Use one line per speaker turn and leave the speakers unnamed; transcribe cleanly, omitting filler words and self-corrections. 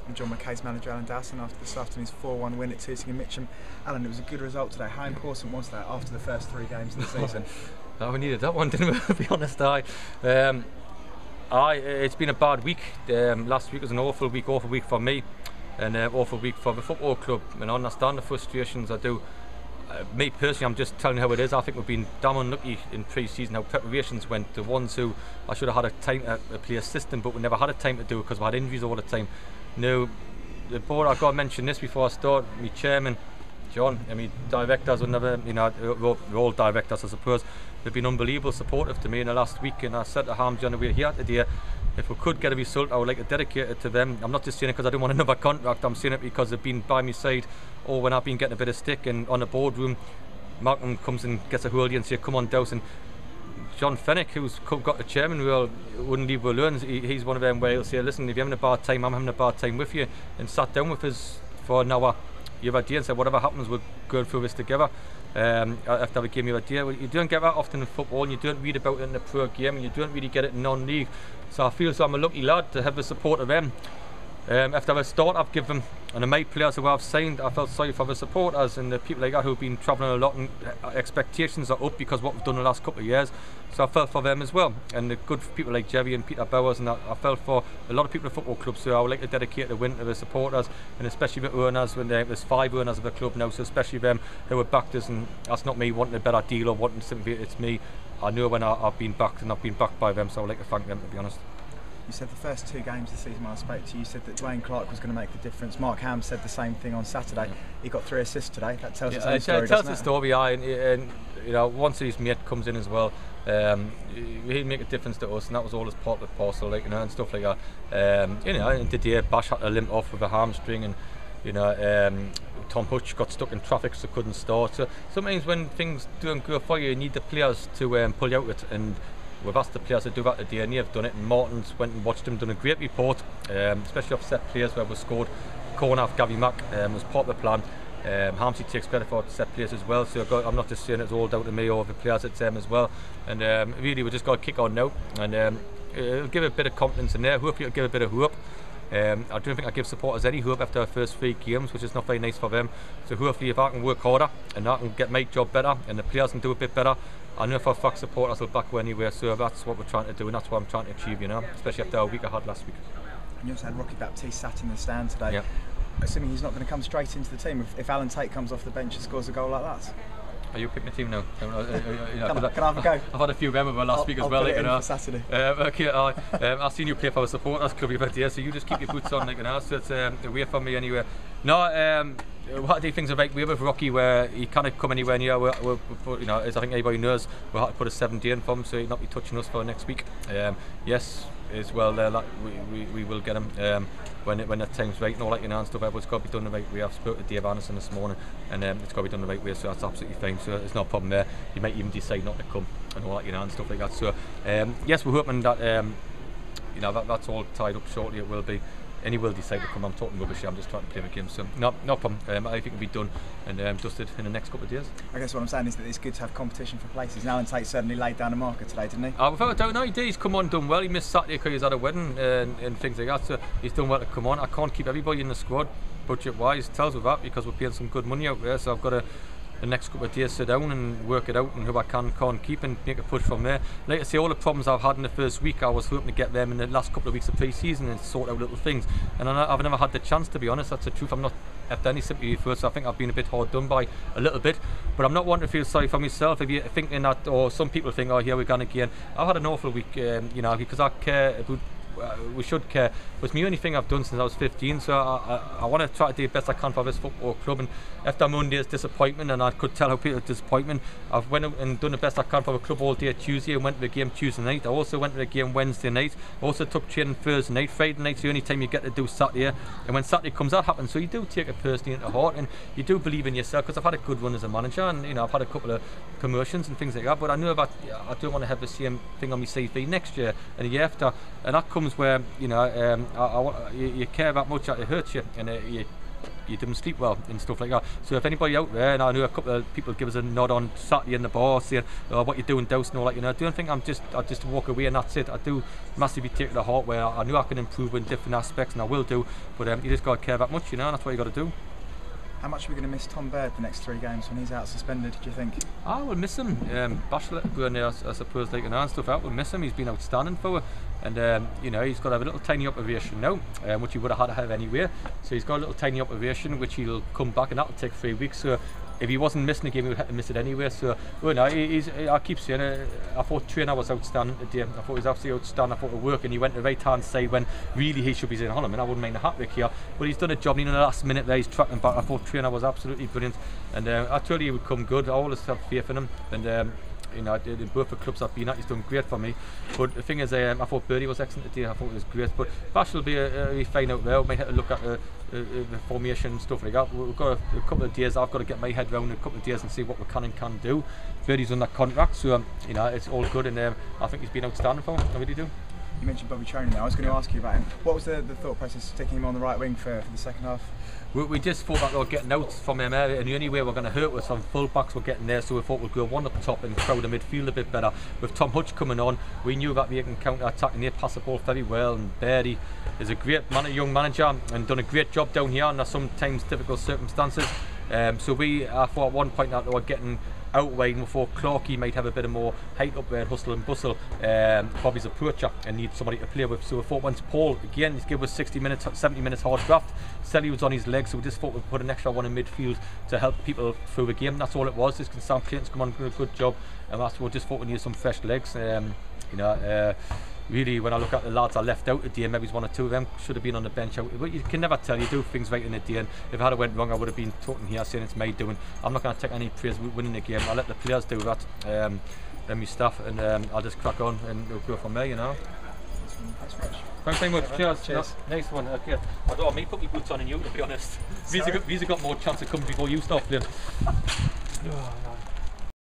I'm John McKay's manager, Alan Dowson, after this afternoon's 4-1 win at Tooting Mitcham. Alan, it was a good result today. How important was that after the first 3 games of the season?
Oh, we needed that one, didn't we? To be honest, it's been a bad week. Last week was an awful week for me, and awful week for the football club. And I understand the frustrations. I do. Me personally, I'm just telling you how it is. I think we've been damn unlucky in pre-season how preparations went. The ones who I should have had a time to play a system, but we never had a time to do it because we had injuries all the time. Now, the board, I've got to mention this before I start. My chairman, John, and my directors, we're all directors, I suppose. They've been unbelievable supportive to me in the last week, and I said to Ham, John, we're here today. If we could get a result, I would like to dedicate it to them. I'm not just saying it because I don't want another contract. I'm saying it because they've been by my side, or when I've been getting a bit of stick. And on the boardroom, Malcolm comes and gets a hold of you and says, "Come on, Dowson." John Fennick, who's got the chairman role, wouldn't leave us alone. He's one of them where he'll say, "Listen, if you're having a bad time, I'm having a bad time with you," and sat down with us for an hour the other day and said, "Whatever happens, we're going through this together." After we gave me a idea, well, you don't get that often in football, and you don't read about it in the pro game, and you don't really get it in non-league. So I feel I'm a lucky lad to have the support of them. After the start I've given them, and the mate players who I've signed, I felt sorry for the supporters and the people like that who've been travelling a lot, and expectations are up because of what we've done the last couple of years. So I felt for them as well, and the good people like Jerry and Peter Bowers, and I felt for a lot of people at football clubs. So I would like to dedicate the win to the supporters, and especially the owners. When there's 5 owners of the club now, so especially them who have backed us. And that's not me wanting a better deal or wanting something. It's me. I know when I've been backed, and I've been backed by them. So I would like to thank them, to be honest.
You said the first 2 games of the season when I spoke to you, you said that Dwayne Clark was going to make the difference. Mark Ham said the same thing on Saturday. Yeah. He got 3 assists today. That tells us the story. It tells the story,
and once his mate comes in as well, he'll make a difference to us, and that was all as part of the parcel, and stuff like that. And today Bash had to limp off with a hamstring, and Tom Hutch got stuck in traffic so couldn't start. So sometimes when things don't go for you, you need the players to pull you out of it, and we've asked the players to do that today, and they've done it. And Martin's went and watched them, done a great report, especially off set plays where we scored corner off Gavin Mack, was part of the plan. Hamsey takes credit for set plays as well, so I'm not just saying it's all down to me or the players, it's them as well. And really we just got to kick on now, and it'll give a bit of confidence in there. Hopefully it'll give a bit of hope. I don't think I give supporters any hope after our first 3 games, which is not very nice for them. So hopefully if I can work harder and I can get my job better and the players can do a bit better, I know for a fact supporters will back you anyway. So that's what we're trying to do, and that's what I'm trying to achieve, especially after our week I had last week.
And you also had Rocky Baptiste sat in the stand today.
Yep.
Assuming he's not going to come straight into the team if Alan Tate comes off the bench and scores a goal like that.
Are you picking the team now?
Can I have a go?
I've had a few remember last week as well.
Put it in for Saturday.
Okay, I've seen you play for the supporters club you've had here, so you just keep your boots on, so it's away from me anyway. No, what I do things are right way with Rocky, where he can't come anywhere near. As I think everybody knows, we had to put a 7-day in for him, so he'll not be touching us for next week. Yes, as well, we will get him when the time's right and all that, and stuff. But it's got to be done the right way. I've spoken to Dave Anderson this morning, and it's got to be done the right way, so that's absolutely fine. So there's no problem there. You might even decide not to come and all that, and stuff like that. So yes, we're hoping that that's all tied up shortly. It will be. And he will decide to come. I'm talking rubbish here, I'm just trying to play the game. So no problem. I think it'll be done and dusted in the next couple of days.
I guess what I'm saying is that it's good to have competition for places. And Alan Tate certainly laid down a marker today, didn't he?
Without a doubt, no, he did. He's come on, done well. He missed Saturday because he's at a wedding and things like that. So he's done well to come on. I can't keep everybody in the squad budget-wise. Tells with that because we're paying some good money out there. So I've got to the next couple of days sit down and work it out and who I can't keep and make a push from there. Like I say, all the problems I've had in the first week, I was hoping to get them in the last couple of weeks of pre-season and sort out little things, and I've never had the chance, to be honest. That's the truth. I'm not after any sympathy for it, so I think I've been a bit hard done by a little bit, but I'm not wanting to feel sorry for myself. If you're thinking that, or some people think, oh, here we're going again. I've had an awful week, because I care about we should care. It's the only thing I've done since I was 15, so I want to try to do the best I can for this football club. And after Monday's disappointment, and I could tell how people disappointment, I've went out and done the best I can for the club all day Tuesday, and went to the game Tuesday night. I also went to the game Wednesday night. I also took training Thursday night. Friday night's the only time you get to do Saturday, and when Saturday comes, that happens. So you do take it personally into heart, and you do believe in yourself, because I've had a good run as a manager, and I've had a couple of promotions and things like that. But I know that I don't want to have the same thing on my CV next year and the year after, and that comes where you care that much that it hurts you, and you you didn't sleep well and stuff like that. So if anybody out there, and I know a couple of people give us a nod on Saturday in the bar saying, oh, what you doing, Dowson, all that, you know, I don't think I just walk away and that's it. I do massively take it to heart where I knew I can improve in different aspects, and I will do, but you just got to care that much, you know, and that's what you got to do.
How much are we going to miss Tom Baird the next 3 games when he's out suspended, do you think?
I will miss him. Bachelet going there, I suppose, like, and stuff out. We'll miss him. He's been outstanding for her. And you know, he's got to have a little tiny operation now, which he would have had to have anyway. So he's got a little tiny operation, which he'll come back, and that'll take 3 weeks. So if he wasn't missing a game, he would have to miss it anyway. So, well, no, I keep saying it. I thought Trainer was outstanding today. I thought he was absolutely outstanding. I thought it worked, and he went to the right hand side when really he should be saying, hold on, I wouldn't mind a hat-trick here. But he's done a job, and in the last minute there, he's tracking back. I thought Trainer was absolutely brilliant, and I told you he would come good. I always have faith in him, and you know, both the clubs I've been at, he's done great for me. But the thing is, I thought Birdie was excellent today. I thought it was great. But Bash will be a fine out there. We might have to look at the formation and stuff like that. We've got a couple of days. I've got to get my head around a couple of days and see what we can and can't do. Birdie's on that contract, so you know, it's all good. And I think he's been outstanding for him. I really do.
You mentioned Bobby Training there. I was going to ask you about him. What was the thought process sticking him on the right wing for the second half?
We just thought that we were getting out from him area, and the only way we're going to hurt was some full backs were getting there, so we thought we'd go one up top and crowd the midfield a bit better. With Tom Hutch coming on, we knew that we can counter attack and they pass the ball very well, and Birdie is a great young manager and done a great job down here under sometimes difficult circumstances. So I thought at one point that we were getting out wide, and before Clarkey might have a bit of more height up there and hustle and bustle. Bobby's a poacher and needs somebody to play with, so I thought once Paul again he's give us 60 minutes 70 minutes hard graft, Selly was on his legs, so we just thought we'd put an extra one in midfield to help people through the game. That's all it was. This can Sam Clayton's come on, done a good job, and that's what we just thought we needed some fresh legs. You know, really, when I look at the lads I left out today, maybe one or two of them should have been on the bench. But you can never tell. You do things right in the day, and if it had went wrong, I would have been talking here saying it's my doing. I'm not going to take any praise with winning the game. I'll let the players do that, and my staff, and I'll just crack on and we'll go from there, you know. Thanks very much. Cheers.
Cheers.
No, nice one. Okay. I don't want me put my boots on and you, to be honest. These have got more chance of coming before you start playing.